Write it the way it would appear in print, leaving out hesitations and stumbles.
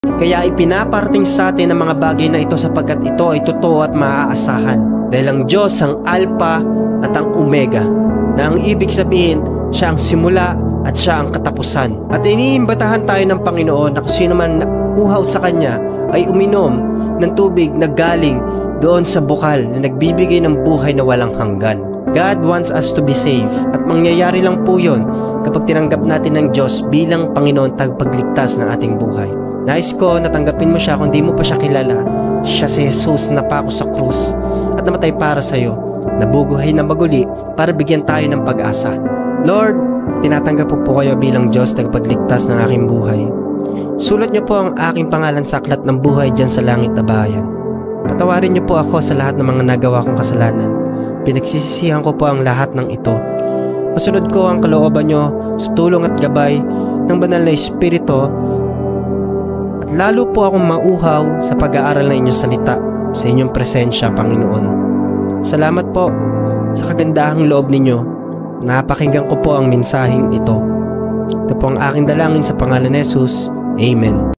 Kaya ipinaparating sa atin ang mga bagay na ito sapagkat ito ay totoo at maaasahan. Dahil ang Diyos ang Alpha at ang Omega, na ang ibig sabihin, siya ang simula at siya ang katapusan. At iniimbatahan tayo ng Panginoon na kung sino man uhaw sa Kanya ay uminom ng tubig na galing doon sa bukal na nagbibigay ng buhay na walang hanggan. God wants us to be safe at mangyayari lang po yun kapag tinanggap natin ng Diyos bilang Panginoon tagapagligtas ng ating buhay. Nais ko na tanggapin mo siya kung di mo pa siya kilala. Siya si Jesus na pako sa krus at namatay para sa iyo, nabubuhay na maguli para bigyan tayo ng pag-asa. Lord, tinatanggap po kayo bilang Diyos tagapagligtas ng aking buhay. Sulat niyo po ang aking pangalan sa aklat ng buhay dyan sa langit na bayan. Patawarin niyo po ako sa lahat ng mga nagawa kong kasalanan. Pinagsisisihan ko po ang lahat ng ito. Masunod ko ang kalooban niyo sa tulong at gabay ng banal na Espiritu at lalo po akong mauhaw sa pag-aaral ng inyong salita sa inyong presensya, Panginoon. Salamat po sa kagandahang loob ninyo. Napakinggan ko po ang mensaheng ito. Ito po ang aking dalangin sa pangalan ni Jesus. Amen.